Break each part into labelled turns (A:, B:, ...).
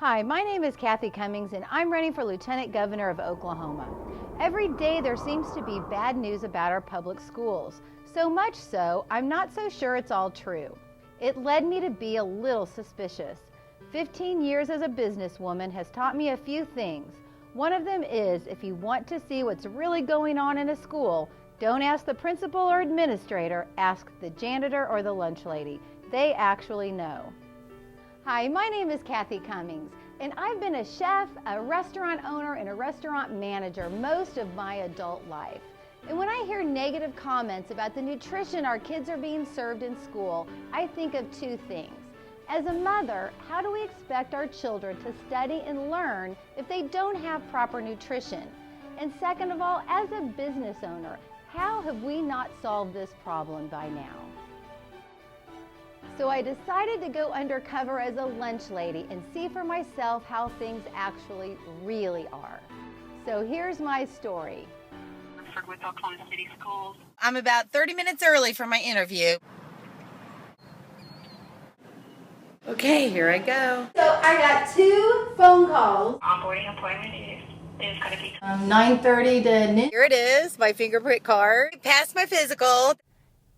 A: Hi, my name is Cathy Cummings and I'm running for Lieutenant Governor of Oklahoma. Every day there seems to be bad news about our public schools. So much so, I'm not so sure it's all true. It led me to be a little suspicious. 15 years as a businesswoman has taught me a few things. One of them is if you want to see what's really going on in a school, don't ask the principal or administrator, ask the janitor or the lunch lady. They actually know. Hi, my name is Cathy Cummings, and I've been a chef, a restaurant owner, and a restaurant manager most of my adult life. And when I hear negative comments about the nutrition our kids are being served in school, I think of two things. As a mother, how do we expect our children to study and learn if they don't have proper nutrition? And second of all, as a business owner, how have we not solved this problem by now? So I decided to go undercover as a lunch lady and see for myself how things actually really are. So here's my story.
B: With Oklahoma City Schools.
C: I'm about 30 minutes early for my interview. Okay, here I go.
A: So I got 2 phone calls.
B: Onboarding appointment is going to be
A: 9:30 to noon.
C: Here it is, my fingerprint card. Passed my physical.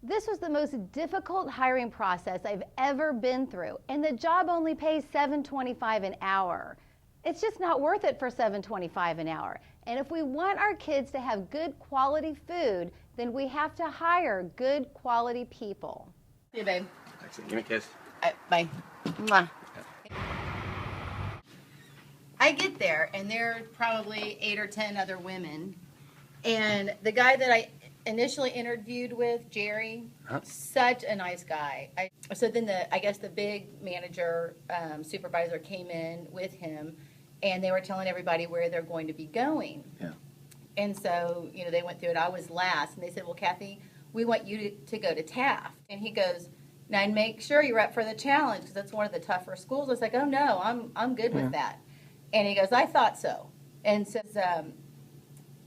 A: This was the most difficult hiring process I've ever been through, and the job only pays $7.25 an hour. It's just not worth it for $7.25 an hour. And if we want our kids to have good quality food, then we have to hire good quality people.
C: Hey, babe.
D: Excellent. Give me a kiss.
C: Bye. Mwah. I get there, and there are probably 8 or 10 other women. And the guy that I initially interviewed with, Jerry, such a nice guy. So then I guess the big manager, supervisor came in with him, and they were telling everybody where they're going to be going.
D: Yeah.
C: And so, they went through it. I was last, and they said, well, Cathy, we want you to go to Taft. And he goes, now make sure you're up for the challenge, because that's one of the tougher schools. I was like, oh, no, I'm good with that. And he goes, I thought so. And says,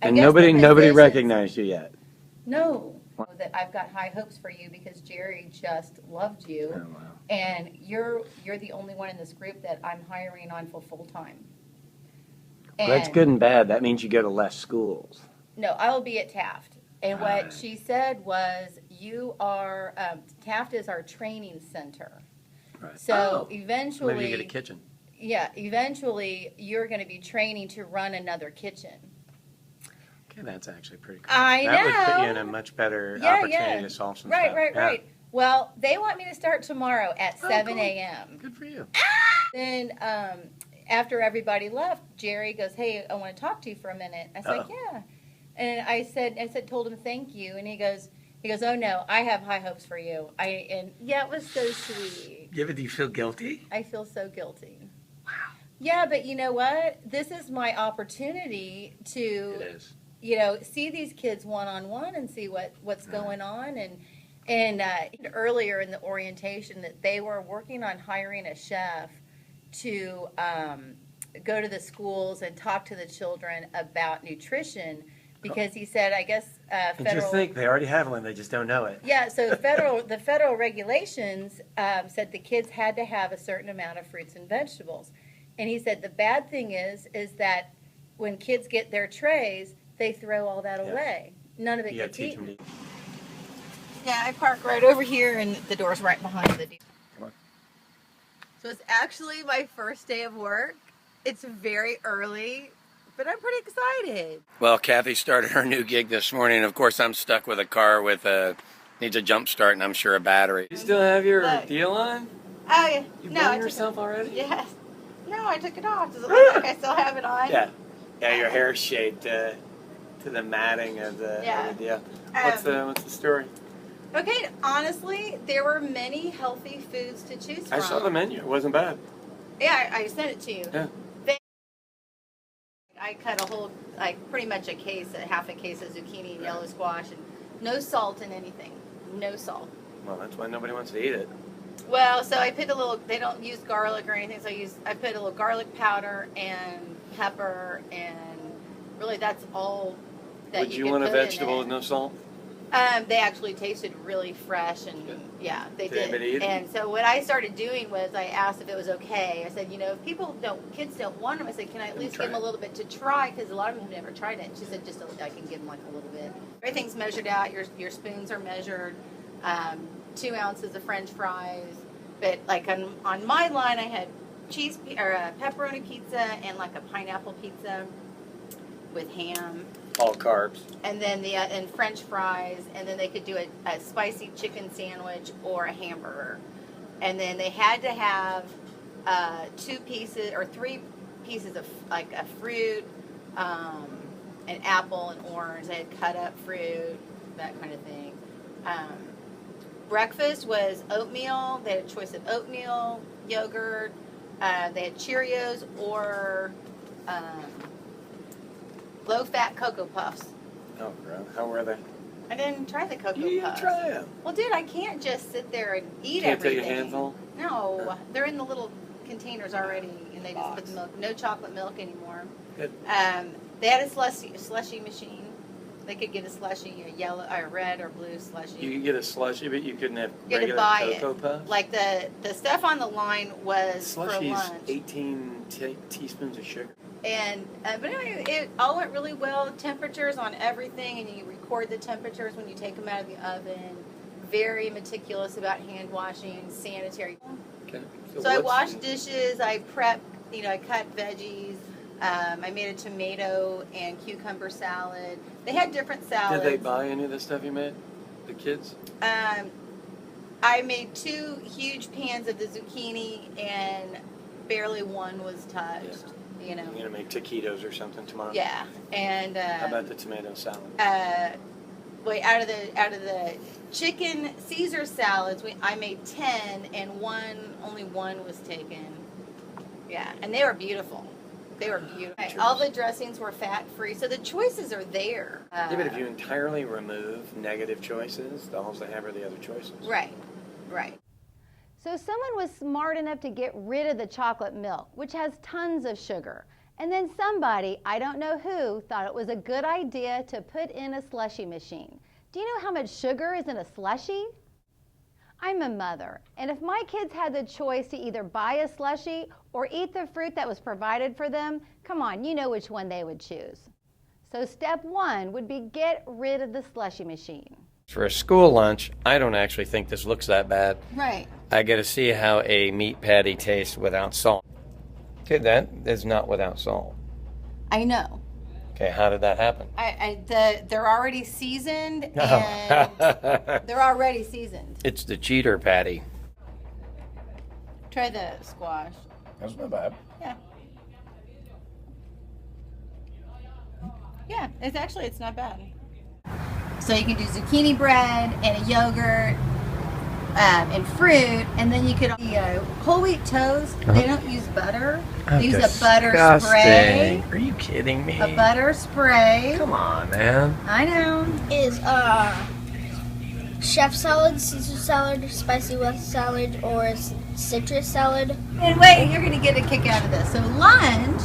D: and nobody recognized you yet.
C: No, that I've got high hopes for you because Jerry just loved you.
D: Oh, wow.
C: And you're the only one in this group that I'm hiring on for full time.
D: Well, that's good and bad. That means you go to less schools.
C: No, I will be at Taft. And what she said was, you are, Taft is our training center.
D: Right.
C: So eventually.
D: Maybe you get a kitchen.
C: Yeah, eventually you're going to be training to run another kitchen.
D: Okay, that's actually pretty cool.
C: I know.
D: That would put you in a much better opportunity to solve some stuff.
C: Right. Well, they want me to start tomorrow at 7 a.m.
D: Good for you.
C: Then after everybody left, Jerry goes, hey, I want to talk to you for a minute. I said, yeah. And I told him thank you. And he goes, oh no, I have high hopes for you. It was so sweet.
D: Do you feel guilty?
C: I feel so guilty.
D: Wow.
C: Yeah, but you know what? This is my opportunity to
D: It is.
C: See these kids one-on-one and see what's going on. And earlier in the orientation that they were working on hiring a chef to go to the schools and talk to the children about nutrition because he said, I guess,
D: And just think, they already have one, they just don't know it.
C: Yeah, so the federal regulations said the kids had to have a certain amount of fruits and vegetables. And he said the bad thing is that when kids get their trays, they throw all that away. None of it gets eaten. Yeah, I park right over here, and the door's right behind the door.
D: Come on.
C: So it's actually my first day of work. It's very early, but I'm pretty excited.
D: Well, Cathy started her new gig this morning. Of course, I'm stuck with a car needs a jump start, and I'm sure a battery. You still have your deal on?
C: Oh, yeah.
D: You burned yourself already?
C: Yes. No, I took it off. Does it look like I still have it on?
D: Yeah. Yeah, your hair's shaped to the matting of the deal. What's the story?
C: Okay, honestly, there were many healthy foods to choose from.
D: I saw the menu. It wasn't bad.
C: Yeah, I sent it to you.
D: Yeah.
C: I cut pretty much half a case of zucchini and yellow squash, and no salt in anything. No salt.
D: Well, that's why nobody wants to eat it.
C: Well, so I put a little, they don't use garlic or anything, so I put a little garlic powder and pepper, and really that's all that
D: Would you want a vegetable with no salt?
C: They actually tasted really fresh, and yeah, they
D: Did anybody
C: did.
D: eat 'em?
C: And so what I started doing was I asked if it was okay. I said, you know, if kids don't want them, I said, can I at least give them a little bit to try? Because a lot of them have never tried it. And she said, I can give them like a little bit. Everything's measured out. Your spoons are measured. 2 ounces of French fries. But like on my line, I had pepperoni pizza and like a pineapple pizza with ham.
D: All carbs.
C: And then and French fries, and then they could do a spicy chicken sandwich or a hamburger. And then they had to have 2 pieces or 3 pieces of like a fruit, an apple, an orange. They had cut up fruit, that kind of thing. Breakfast was oatmeal. They had a choice of oatmeal, yogurt. They had Cheerios or low-fat Cocoa Puffs.
D: Oh, bro. How were they?
C: I didn't try the Cocoa
D: You
C: Puffs.
D: try them.
C: Well, dude, I can't just sit there and eat
D: Can't
C: everything.
D: take a handful?
C: No, they're in the little containers already, and they just put the milk. No chocolate milk anymore.
D: Good.
C: They had a slushy machine. They could get a slushy, a yellow, or red, or blue slushy.
D: You could get a slushy, but you couldn't have
C: You had to
D: regular
C: buy
D: Cocoa
C: it.
D: Puffs?
C: Like the stuff on the line was for
D: Slushy's
C: lunch.
D: 18 teaspoons of sugar.
C: And but anyway, it all went really well. Temperatures on everything, and you record the temperatures when you take them out of the oven. Very meticulous about hand washing, sanitary.
D: Okay.
C: So I
D: what's-
C: washed dishes. I prepped. I cut veggies. I made a tomato and cucumber salad. They had different salads.
D: Did they buy any of the stuff you made? The kids?
C: I made 2 huge pans of the zucchini, and barely one was touched.
D: You're gonna make taquitos or something tomorrow.
C: Yeah, and
D: How about the tomato salad?
C: wait, out of the chicken Caesar salads, I made 10, and only one was taken. Yeah, and they were beautiful. They were beautiful. All the dressings were fat free, so the choices are there.
D: Yeah, but if you entirely remove negative choices, all they have are the other choices.
C: Right.
A: So someone was smart enough to get rid of the chocolate milk, which has tons of sugar. And then somebody, I don't know who, thought it was a good idea to put in a slushie machine. Do you know how much sugar is in a slushie? I'm a mother, and if my kids had the choice to either buy a slushie or eat the fruit that was provided for them, come on, you know which one they would choose. So step 1 would be get rid of the slushie machine.
D: For a school lunch, I don't actually think this looks that bad.
C: Right.
D: I get to see how a meat patty tastes without salt. Okay, that is not without salt.
C: I know.
D: Okay, how did that happen?
C: They're already seasoned, and they're already seasoned.
D: It's the cheater patty.
C: Try the squash.
D: That's not bad.
C: Yeah. Yeah, it's not bad. So you can do zucchini bread and a yogurt and fruit, and then you could whole wheat toast. They don't use butter. They use a butter spray.
D: Are you kidding me?
C: A butter spray.
D: Come on, man.
C: I know.
E: Is chef salad, Caesar salad, spicy west salad, or citrus salad.
C: And wait, you're gonna get a kick out of this. So lunch,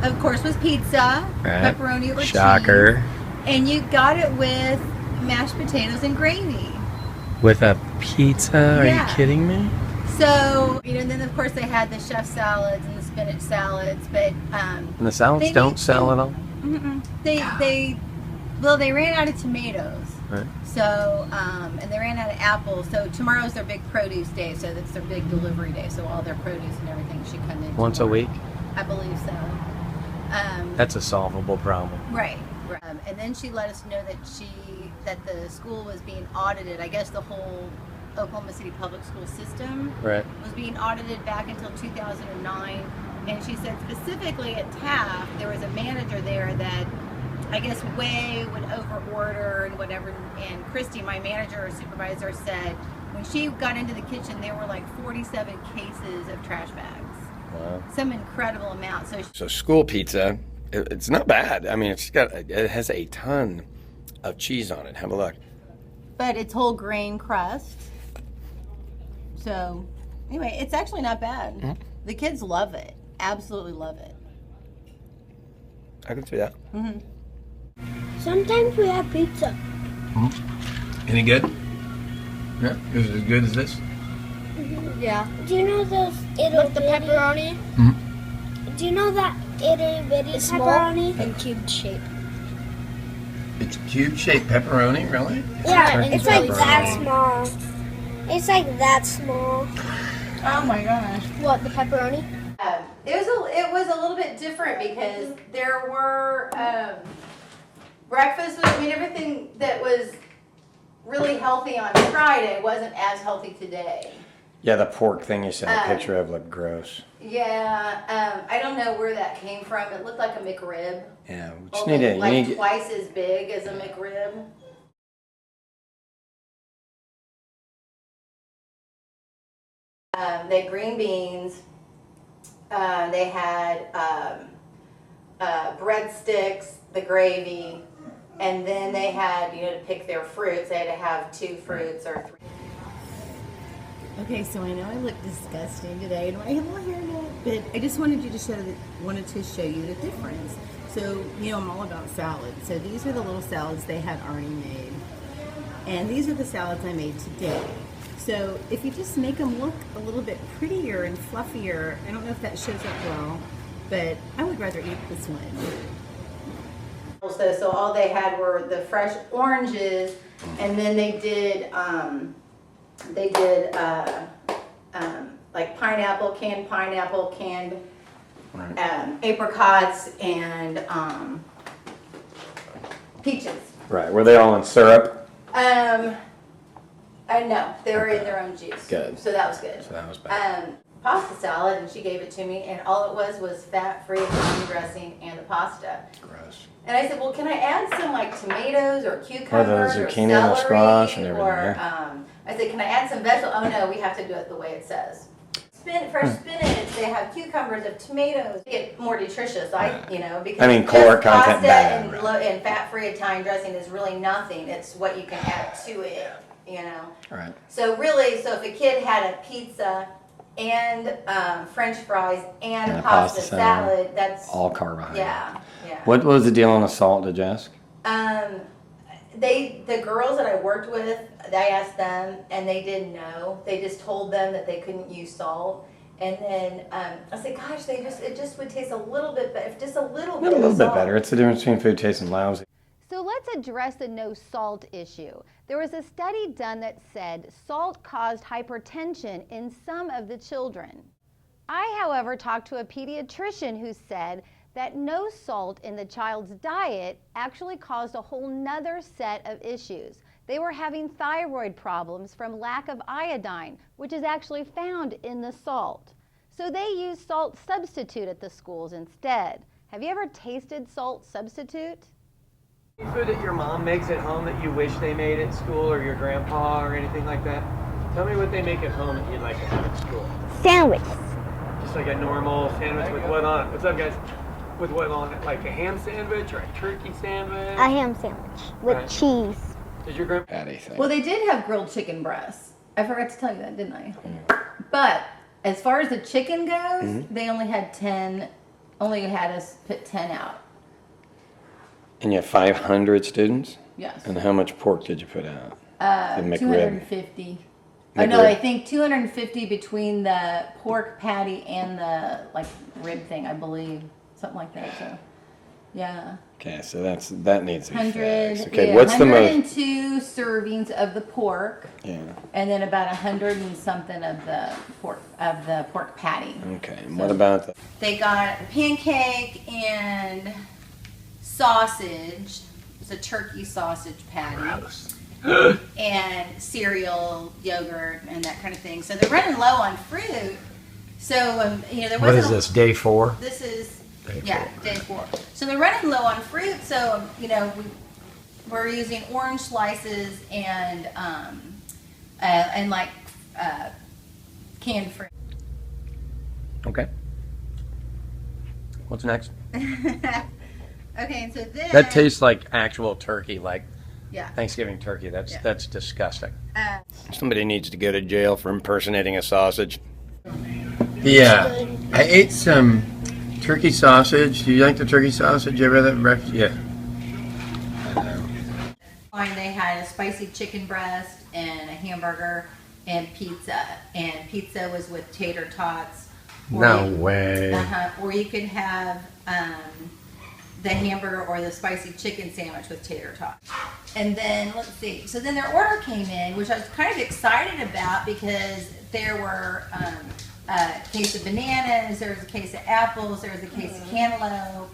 C: of course, was pizza,
D: Right.
C: pepperoni or
D: Shocker.
C: cheese, and you got it with mashed potatoes and gravy.
D: With a pizza? Are
C: Yeah.
D: you kidding me?
C: So and then of course they had the chef salads and the spinach salads, but
D: And the salads
C: They
D: don't
C: need
D: sell
C: to-
D: at all?
C: they ran out of tomatoes.
D: Right.
C: So, and they ran out of apples. So tomorrow's their big produce day. So that's their big delivery day. So all their produce and everything should come in
D: Once a
C: tomorrow.
D: week?
C: I believe so.
D: That's a solvable problem.
C: Right. And then she let us know that the school was being audited. I guess the whole Oklahoma City public school system
D: Right.
C: was being audited back until 2009. And she said specifically at Taft, there was a manager there that I guess way would over-order and whatever. And Christy, my manager or supervisor, said when she got into the kitchen, there were like 47 cases of trash bags.
D: Wow.
C: Some incredible amount.
D: So school pizza, it's not bad. I mean, it has a ton of cheese on it. Have a look.
C: But it's whole grain crust. So anyway, it's actually not bad.
D: Mm-hmm.
C: The kids love it. Absolutely love it.
D: I can see that.
E: Sometimes we have pizza.
D: Any good? Yeah, is it as good as this?
E: Yeah. Do you know those itty
F: The pepperoni?
E: Do you know that itty bitty pepperoni?
F: In cubed shape.
D: It's cube-shaped pepperoni, really?
E: Yeah,
F: Turkey
E: it's like
F: pepperoni.
E: that small. It's like that small.
C: Oh my gosh.
F: What, the pepperoni?
C: It was a little bit different because there were breakfast. I mean, everything that was really healthy on Friday wasn't as healthy today.
D: Yeah, the pork thing you sent a picture of looked gross.
C: Yeah, I don't know where that came from. It looked like a McRib.
D: Yeah, we just
C: Only
D: need to,
C: like
D: you need to,
C: twice as big as a McRib. They had green beans. They had breadsticks, the gravy, and then they had, to pick their fruits. They had to have 2 fruits or 3. Okay, so I know I look disgusting today, and I have a little hairnet, but I just wanted to show you the difference. So, I'm all about salads. So these are the little salads they had already made, and these are the salads I made today. So if you just make them look a little bit prettier and fluffier, I don't know if that shows up well, but I would rather eat this one. So all they had were the fresh oranges, and then they did like canned pineapple, canned apricots, and peaches.
D: right, were they all in syrup?
C: No, they were in their own juice.
D: Good.
C: So that was good.
D: So that was bad.
C: Pasta salad, and she gave it to me, and all it was fat-free Italian dressing and the pasta.
D: Gross.
C: And I said, well, can I add some like tomatoes or cucumbers
D: Or the
C: or
D: zucchini and the
C: celery?
D: squash and everything,
C: Or
D: yeah.
C: I said, can I add some vegetable? Oh no, we have to do it the way it says. Fresh spinach. They have cucumbers, of tomatoes. Get more nutritious. Because
D: I mean,
C: just
D: caloric content
C: pasta
D: bad,
C: and,
D: right.
C: and fat-free Italian dressing is really nothing. It's what you can add to it.
D: Right.
C: So really, if a kid had a pizza and French fries and a pasta salad, that's
D: all carbohydrate.
C: Yeah.
D: What was the deal on the salt, did you ask?
C: The girls that I worked with, I asked them, and they didn't know. They just told them that they couldn't use salt. And then I said, gosh, it just would taste a little bit better, just a little bit.
D: A little bit
C: salt.
D: better. It's the difference between food tasting lousy.
A: So let's address the no salt issue. There was a study done that said salt caused hypertension in some of the children. I, however, talked to a pediatrician who said that no salt in the child's diet actually caused a whole nother set of issues. They were having thyroid problems from lack of iodine, which is actually found in the salt. So they use salt substitute at the schools instead. Have you ever tasted salt substitute?
G: Food that your mom makes at home that you wish they made at school, or your grandpa, or anything like that? Tell me what they make at home that you'd like to have at school.
E: Sandwich.
G: Just like a normal sandwich with what on it? What's up, guys? With what on it? Like a ham sandwich or a turkey sandwich?
E: A ham sandwich with cheese.
G: Does your grandpa?
D: Patty thing.
C: Well, they did have grilled chicken breasts. I forgot to tell you that, didn't I? But as far as the chicken goes, they only had us put 10 out.
D: And you have 500 students?
C: Yes.
D: And how much pork did you put out? The McRib.
C: 250. Oh no,
D: McRib.
C: I think 250 between the pork patty and the rib thing, I believe. Something like that. So yeah.
D: Okay, so that needs to be
C: 100.
D: fixed. Okay,
C: yeah,
D: what's the most?
C: 102 servings of the pork.
D: Yeah.
C: And then about 100 and something of the pork patty.
D: Okay, and what about the?
C: They got pancake and sausage. It's a turkey sausage patty. And cereal, yogurt, and that kind of thing. So they're running low on fruit. So there wasn't.
H: What is this, day 4?
C: This is
H: Day 4.
C: day 4. So they're running low on fruit. So we're using orange slices and canned fruit.
D: Okay. What's next?
C: Okay, and so then
D: That tastes like actual turkey, like
C: yeah.
D: Thanksgiving turkey. That's
C: Yeah.
D: that's disgusting. Somebody needs to go to jail for impersonating a sausage. Yeah, I ate some turkey sausage. Do you like the turkey sausage? You ever had that for breakfast? Yeah.
C: They had us spicy chicken breast and a hamburger and pizza. And pizza was with tater tots.
D: No way.
C: Or you could have the hamburger or the spicy chicken sandwich with tater tots. And then, let's see, so then their order came in, which I was kind of excited about because there were a case of bananas, there was a case of apples, there was a case of cantaloupe,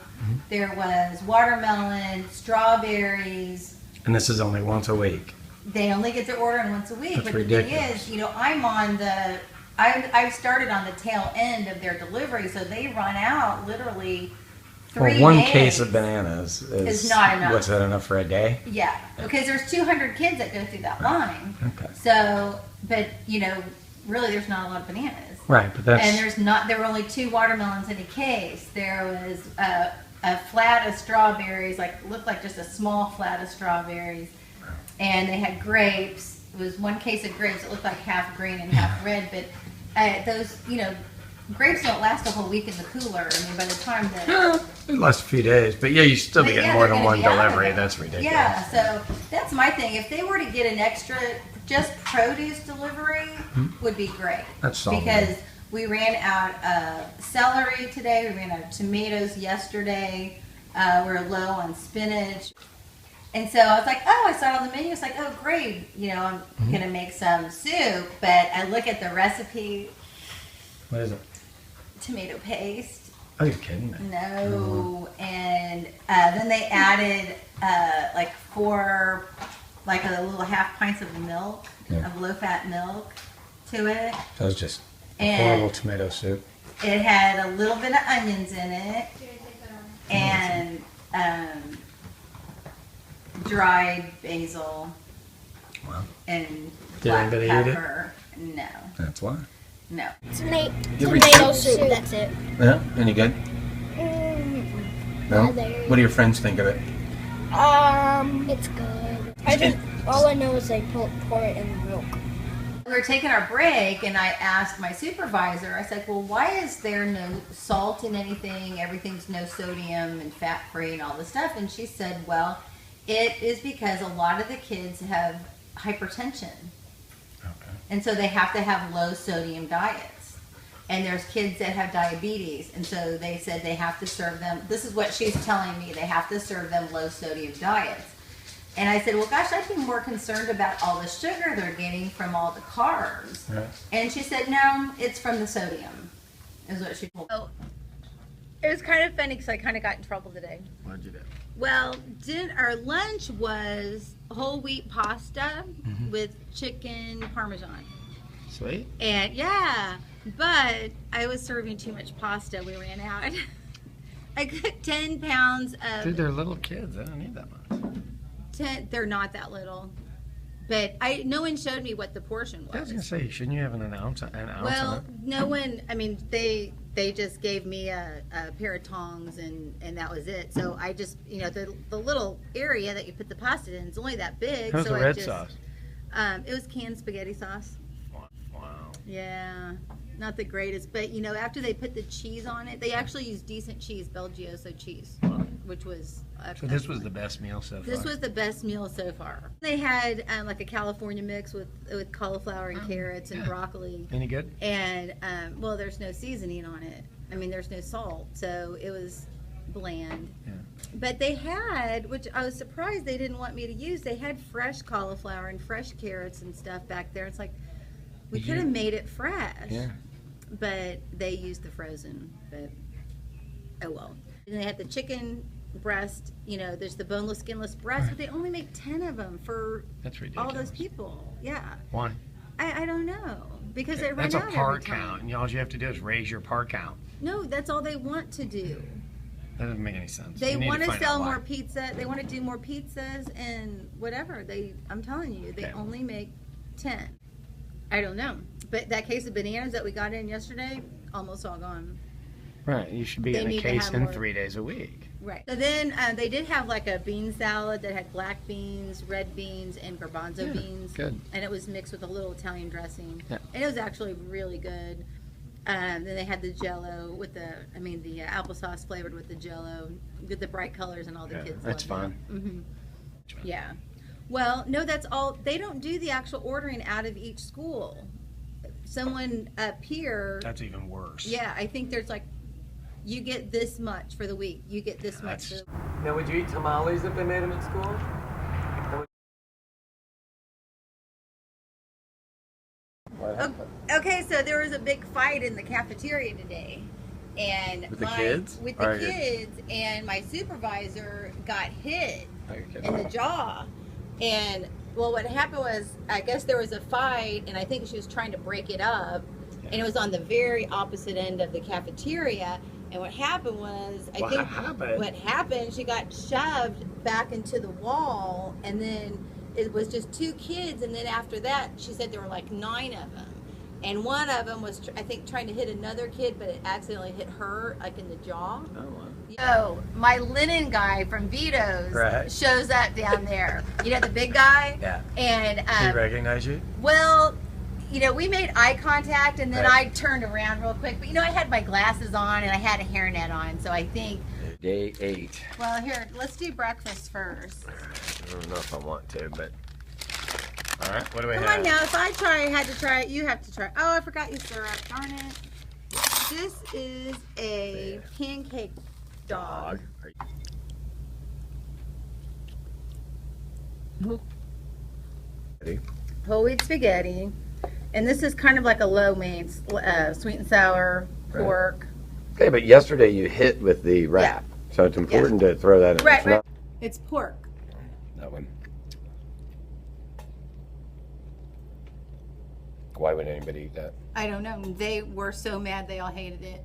C: there was watermelon, strawberries.
H: And this is only once a week.
C: They only get to order once a week.
H: That's
C: but
H: ridiculous.
C: The thing is, you know, I started on the tail end of their delivery, so they run out literally 3 days.
H: Well, one case of bananas is
C: not enough.
H: Was that enough for a day?
C: Yeah, because there's 200 kids that go through that line.
H: Okay.
C: So, but you know, really, there's not a lot of bananas.
H: Right, but that's...
C: And there were only 2 watermelons in a case. There was a flat of strawberries, looked like just a small flat of strawberries, and they had grapes. It was one case of grapes. It looked like half green and half red, but those, you know, grapes don't last a whole week in the cooler. I mean, by the time that...
H: It lasts a few days, but yeah, you still be getting more than one delivery.
C: There.
H: That's ridiculous.
C: Yeah, so that's my thing. If they were to get an extra, just produce delivery would be great.
H: That's solid.
C: Because we ran out of celery today. We ran out of tomatoes yesterday. We're low on spinach. And so I was like, oh, I saw it on the menu. It's like, oh, great. You know, I'm going to make some soup. But I look at the recipe.
H: What is it?
C: Tomato paste.
H: Oh, you're kidding me.
C: No. And then they added a little half pints of milk, of low-fat milk to it.
H: That was just
C: And
H: horrible tomato soup.
C: it had a little bit of onions in it and dried basil and black
H: anybody eat it?
C: pepper. No,
H: That's why.
C: no.
E: Tomato soup, that's it.
H: Yeah, any good? No?
E: Either.
H: What do your friends think of it?
E: It's good. All I know is they pour it in milk.
C: We were taking our break, and I asked my supervisor, I said, well, why is there no salt in anything? Everything's no sodium and fat-free and all this stuff. And she said, well, it is because a lot of the kids have hypertension.
H: Okay.
C: And so they have to have low sodium diets. And there's kids that have diabetes. And so they said they have to serve them, this is what she's telling me, they have to serve them low sodium diets. And I said, well, gosh, I'd be more concerned about all the sugar they're getting from all the carbs.
H: Right.
C: And she said, no, it's from the sodium, is what she told me.
A: Oh, it was kind of funny because I kind of got in trouble today.
H: What'd you do?
A: Well, our lunch was whole wheat pasta with chicken parmesan.
H: Sweet.
A: And yeah, but I was serving too much pasta. We ran out. I cooked 10 pounds of...
H: Dude, they're little kids. They don't need that much.
A: They're not that little. But no one showed me what the portion was.
H: I was going to say, shouldn't you have an ounce
A: Well,
H: of it?
A: no one, I mean, they just gave me a pair of tongs and that was it. So I just, you know, the little area that you put the pasta in is only that big.
H: How's
A: so
H: the red sauce?
A: It was canned spaghetti sauce.
H: Wow.
A: Yeah, not the greatest. But, you know, after they put the cheese on it, they actually used decent cheese, Belgioso cheese, which was...
H: So this was the best meal so far?
A: This was the best meal so far. They had like a California mix with cauliflower and carrots and broccoli.
H: Any good?
A: And, well, there's no seasoning on it. I mean, there's no salt. So it was bland.
H: Yeah.
A: But they had, which I was surprised they didn't want me to use, they had fresh cauliflower and fresh carrots and stuff back there. It's like, we could have made it fresh.
H: Yeah.
A: But they used the frozen. But, oh well. And they had the chicken breast, you know, there's the boneless, skinless breast, but they only make 10 of them for
H: That's ridiculous.
A: all those people. Yeah.
H: Why?
A: I don't know. Because they run
H: That's a
A: out
H: par
A: every time.
H: count, and all you have to do is raise your par count.
A: No, that's all they want to do.
H: That doesn't make any sense.
A: They
H: You need
A: want to
H: find
A: sell
H: out why.
A: more pizza. They want to do more pizzas and whatever. I'm telling you, they
H: Okay.
A: only make 10. I don't know. But that case of bananas that we got in yesterday, almost all gone.
H: Right, you should be
A: They
H: in a
A: need to
H: case
A: have
H: in
A: more.
H: 3 days a week.
A: Right. So then they did have like a bean salad that had black beans, red beans, and garbanzo beans.
H: Good.
A: And it was mixed with a little Italian dressing.
H: Yeah.
A: And it was actually really good. Then they had the Jello with the applesauce flavored with the Jello, with the bright colors, and all the
H: Yeah,
A: kids.
H: that's
A: loved
H: fun.
A: it. Yeah.
C: Well, no, that's all. They don't do the actual ordering out of each school. Someone up here.
H: That's even worse.
C: Yeah, I think there's like, you get this much for the week. You get this much. For the
G: Now, would you eat tamales if they made them at school?
C: Okay, so there was a big fight in the cafeteria today, and
D: With the kids?
C: with the kids, and my supervisor got hit in the jaw, and well, what happened was, I guess there was a fight, and I think she was trying to break it up, and it was on the very opposite end of the cafeteria. And what happened was, what happened, she got shoved back into the wall, and then it was just 2 kids, and then after that, she said there were like 9 of them. And one of them was, I think, trying to hit another kid, but it accidentally hit her, like in the jaw. Oh, wow. So my linen guy from Vito's shows up down there. You know, the big guy?
H: Yeah.
C: And
H: Did he recognize you?
C: well, you know, we made eye contact, and then I turned around real quick. But, you know, I had my glasses on, and I had a hairnet on, so I think...
D: Day 8.
C: Well, here, let's do breakfast first.
D: I don't know if I want to, but...
H: All right, what do we have?
C: Come on now, if I had to try it, you have to try it. Oh, I forgot your syrup, darn it. This is a pancake dog. Whole wheat spaghetti. And this is kind of like a lo mein, sweet and sour pork.
D: Okay, but yesterday you hit with the wrap, so it's important to throw that in.
C: Right. It's pork.
D: That one. Why would anybody eat that?
C: I don't know. They were so mad they all hated it.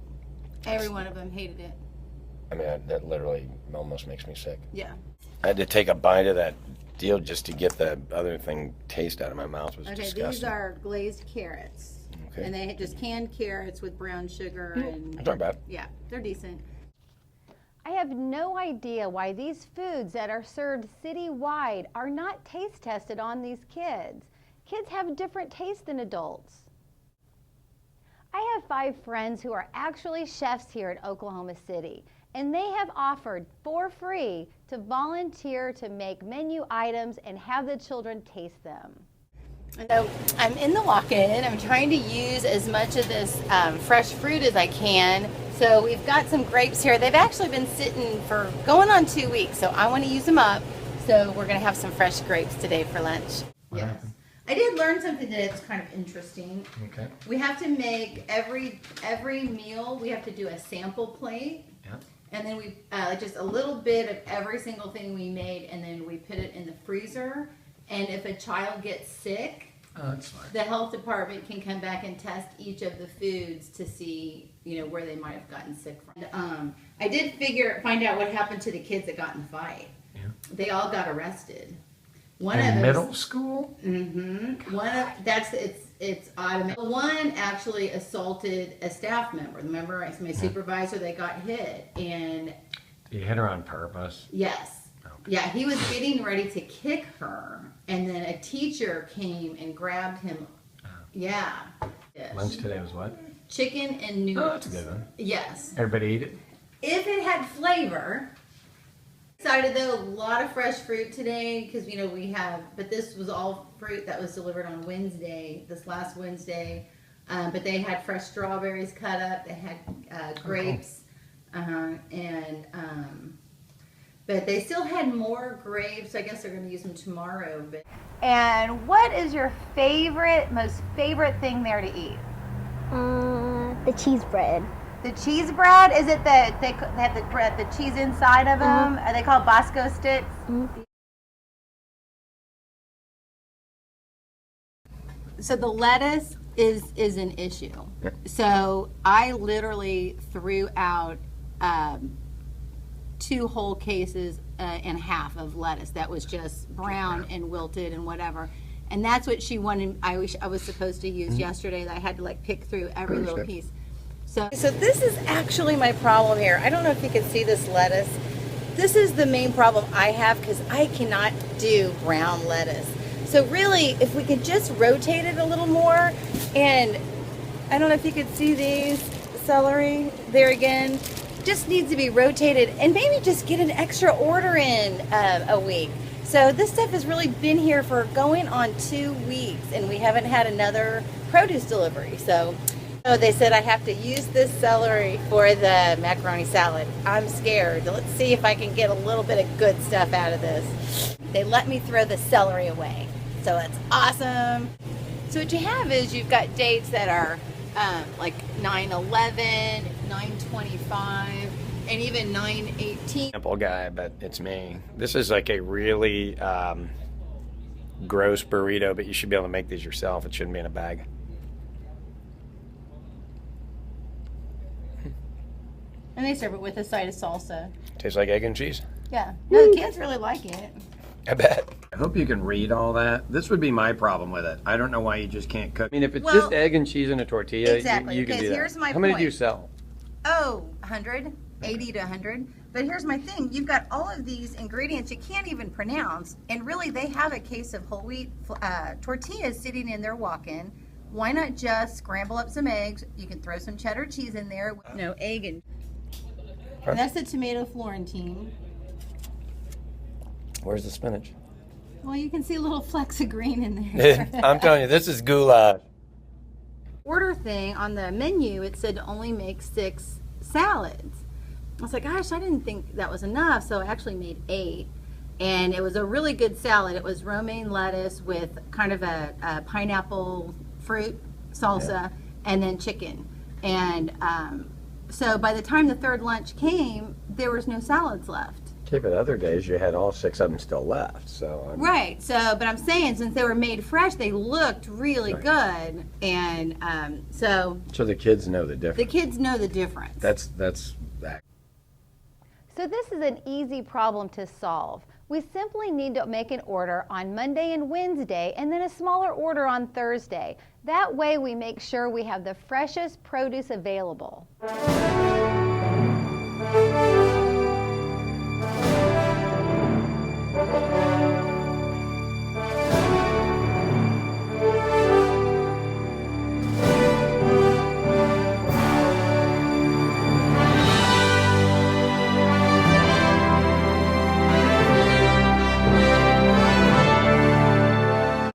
C: Every one of them hated it.
D: I mean, that literally almost makes me sick.
C: Yeah.
D: I had to take a bite of that deal just to get the other thing taste out of my mouth. It was disgusting.
C: These are glazed carrots. Okay. And they just canned carrots with brown sugar and...
D: I'm talking about.
C: Yeah, they're decent.
A: I have no idea why these foods that are served citywide are not taste tested on these kids. Kids have different tastes than adults. I have 5 friends who are actually chefs here at Oklahoma City, and they have offered for free to volunteer to make menu items and have the children taste them.
C: So I'm in the walk-in. I'm trying to use as much of this fresh fruit as I can. So we've got some grapes here. They've actually been sitting for going on 2 weeks, so I want to use them up. So we're going to have some fresh grapes today for lunch. Yes. I did learn something that's kind of interesting.
H: Okay.
C: We have to make every meal, we have to do a sample plate.
H: Yeah.
C: And then we, just a little bit of every single thing we made, and then we put it in the freezer. And if a child gets sick,
H: that's fine.
C: The health department can come back and test each of the foods to see, you know, where they might have gotten sick from. I did find out what happened to the kids that got in the fight.
H: Yeah.
C: They all got arrested. One
H: in
C: of them,
H: middle school?
C: Mm-hmm. It's automatic. One actually assaulted a staff member. Remember, my supervisor, they got hit, and
H: You hit her on purpose?
C: yes. Okay. Yeah, he was getting ready to kick her, and then a teacher came and grabbed him. Yeah.
H: Lunch today was what?
C: Chicken and noodles.
H: Oh, that's a good one.
C: Yes.
H: Everybody eat it?
C: If it had flavor. Excited though, a lot of fresh fruit today because but this was all fruit that was delivered on Wednesday, this last Wednesday. But they had fresh strawberries cut up. They had grapes, but they still had more grapes. I guess they're going to use them tomorrow. But
A: And what is your most favorite thing there to eat?
E: The cheese bread.
A: The cheese bread? Is it they have the cheese inside of them? Are they called Bosco sticks?
C: so the lettuce is an issue. So I literally threw out 2 whole cases and a half of lettuce that was just brown and wilted and whatever. And that's what she wanted. I was supposed to use yesterday. That I had to like pick through every little piece. So this is actually my problem here. I don't know if you can see this lettuce. This is the main problem I have because I cannot do brown lettuce. So really, if we could just rotate it a little more, and I don't know if you could see these celery there again, just needs to be rotated, and maybe just get an extra order in a week. So this stuff has really been here for going on 2 weeks, and we haven't had another produce delivery. So they said I have to use this celery for the macaroni salad. I'm scared. Let's see if I can get a little bit of good stuff out of this. They let me throw the celery away, so that's awesome. So what you have is you've got dates that are like 9/11, 9/25, and even 9/18.
D: Simple guy, but it's me. This is like a really gross burrito, but you should be able to make these yourself. It shouldn't be in a bag.
C: And they serve it with a side of salsa.
D: Tastes like egg and cheese.
C: Yeah. No, the kids really like it.
D: I bet.
H: I hope you can read all that. This would be my problem with it. I don't know why you just can't cook.
G: I mean, if it's
C: Well,
G: just egg and cheese and a tortilla,
C: exactly.
G: you can
C: Okay,
G: do that.
C: here's my
G: How many do you
C: point.
G: sell?
C: Oh, 100, 80 to 100. But here's my thing. You've got all of these ingredients you can't even pronounce. And really, they have a case of whole wheat tortillas sitting in their walk-in. Why not just scramble up some eggs? You can throw some cheddar cheese in there. No, egg and that's the tomato Florentine.
D: Where's the spinach?
C: Well, you can see little flecks of green in there.
D: I'm telling you, this is goulash.
C: Order thing on the menu, it said only make 6 salads. I was like, gosh, I didn't think that was enough, so I actually made 8. And it was a really good salad. It was romaine lettuce with kind of a pineapple fruit salsa, and then chicken. And so by the time the third lunch came, there was no salads left.
D: Okay, but other days you had all 6 of them still left, so.
C: Right. So, but I'm saying since they were made fresh, they looked really good, and so
D: So the kids know the difference.
C: the kids know the difference.
D: That's
A: So this is an easy problem to solve. We simply need to make an order on Monday and Wednesday, and then a smaller order on Thursday. That way we make sure we have the freshest produce available.